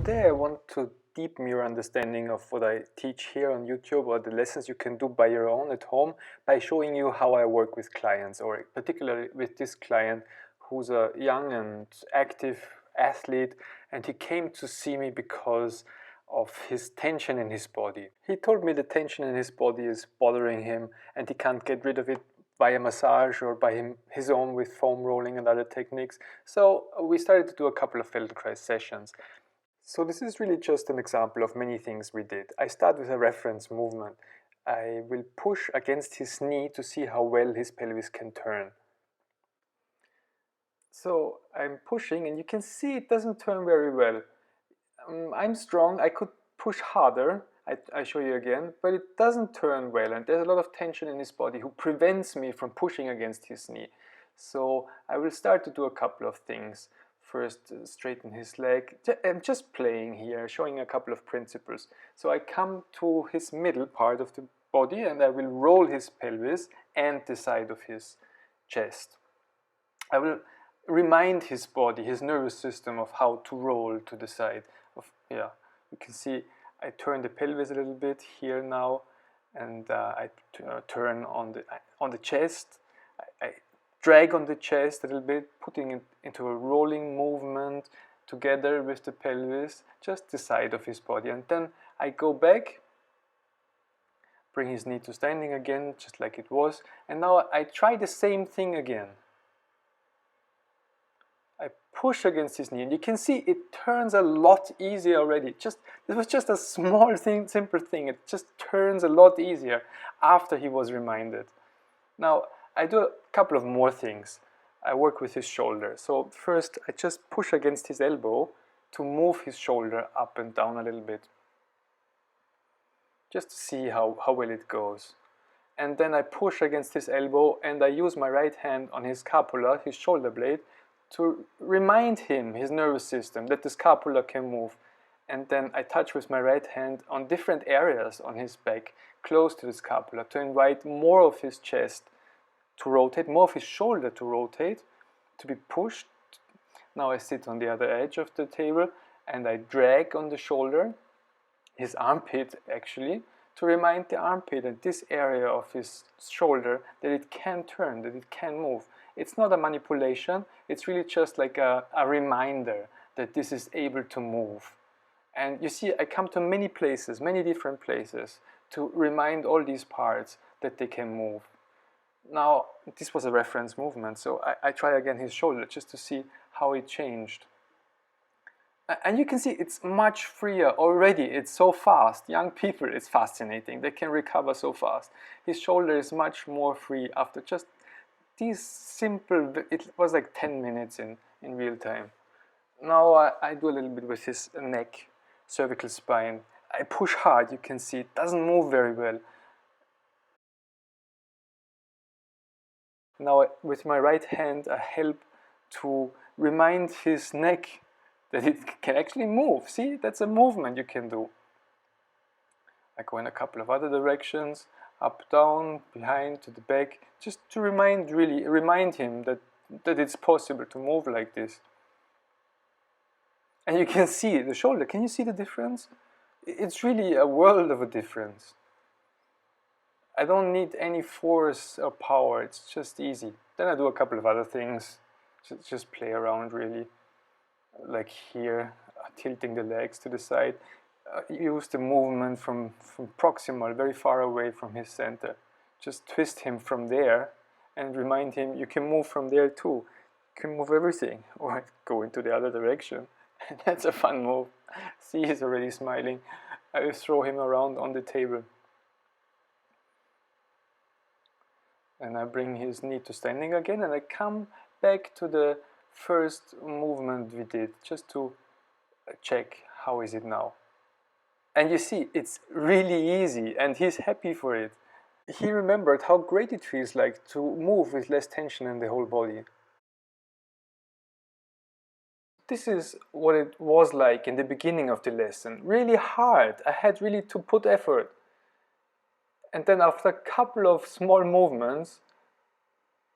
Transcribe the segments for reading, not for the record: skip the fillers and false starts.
Today I want to deepen your understanding of what I teach here on YouTube, or the lessons you can do by your own at home, by showing you how I work with clients, or particularly with this client who's a young and active athlete, and he came to see me because of his tension in his body. He told me the tension in his body is bothering him and he can't get rid of it by a massage or by his own with foam rolling and other techniques. So we started to do a couple of Feldenkrais sessions. So this is really just an example of many things we did. I start with a reference movement. I will push against his knee to see how well his pelvis can turn. So I'm pushing and you can see it doesn't turn very well. I'm strong, I could push harder, I show you again, but it doesn't turn well and there's a lot of tension in his body who prevents me from pushing against his knee. So I will start to do a couple of things. First, straighten his leg. I'm just playing here, showing a couple of principles. So I come to his middle part of the body and I will roll his pelvis and the side of his chest. I will remind his body, his nervous system, of how to roll to the side. You can see I turn the pelvis a little bit here now, and I turn on the chest. I drag on the chest a little bit, putting it into a rolling movement together with the pelvis, just the side of his body. And then I go back, bring his knee to standing again, just like it was. And now I try the same thing again. I push against his knee, and you can see it turns a lot easier already. This was just a small thing, simple thing. It just turns a lot easier after he was reminded. Now, I do a couple of more things. I work with his shoulder. So first, I just push against his elbow to move his shoulder up and down a little bit, just to see how well it goes. And then I push against his elbow, and I use my right hand on his scapula, his shoulder blade, to remind him, his nervous system, that the scapula can move. And then I touch with my right hand on different areas on his back, close to the scapula, to invite more of his chest to rotate, more of his shoulder to rotate, to be pushed. Now I sit on the other edge of the table and I drag on the shoulder, his armpit actually, to remind the armpit and this area of his shoulder that it can turn, that it can move. It's not a manipulation, it's really just like a reminder that this is able to move. And you see, I come to many places, many different places, to remind all these parts that they can move. Now, this was a reference movement, so I try again his shoulder just to see how it changed. And you can see it's much freer already. It's so fast. Young people, it's fascinating. They can recover so fast. His shoulder is much more free after just these simple, it was like 10 minutes in real time. Now I do a little bit with his neck, cervical spine. I push hard, you can see it doesn't move very well. Now with my right hand I help to remind his neck that it can actually move. See, that's a movement you can do. I go in a couple of other directions, up, down, behind, to the back, just to remind him that it's possible to move like this. And you can see the shoulder. Can you see the difference? It's really a world of a difference. I don't need any force or power, it's just easy. Then I do a couple of other things, just play around really. Like here, tilting the legs to the side. Use the movement from proximal, very far away from his center. Just twist him from there and remind him you can move from there too. You can move everything, or go into the other direction. That's a fun move. See, he's already smiling. I will throw him around on the table. And I bring his knee to standing again, and I come back to the first movement we did, just to check how is it now. And you see, it's really easy, and he's happy for it. He remembered how great it feels like to move with less tension in the whole body. This is what it was like in the beginning of the lesson. Really hard. I had really to put effort. And then after a couple of small movements,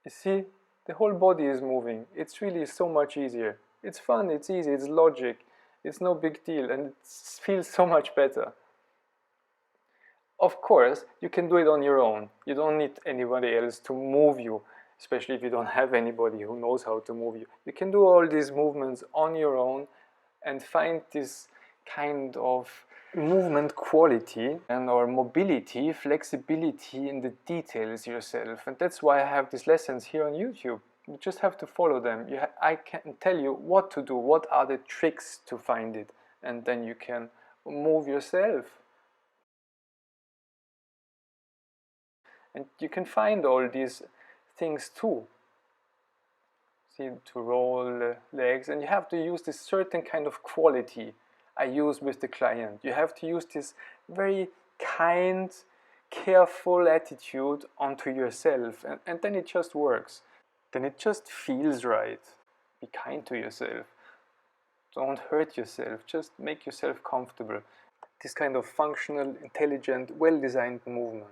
you see, the whole body is moving. It's really so much easier. It's fun, it's easy, it's logic. It's no big deal, and it feels so much better. Of course, you can do it on your own. You don't need anybody else to move you, especially if you don't have anybody who knows how to move you. You can do all these movements on your own and find this kind of movement quality and or mobility, flexibility in the details yourself. And that's why I have these lessons here on YouTube. You just have to follow them. I can tell you what to do, what are the tricks to find it, and then you can move yourself. And you can find all these things too. See, to roll legs, and you have to use this certain kind of quality I use with the client. You have to use this very kind, careful attitude onto yourself, and then it just works. Then it just feels right. Be kind to yourself. Don't hurt yourself. Just make yourself comfortable. This kind of functional, intelligent, well-designed movement.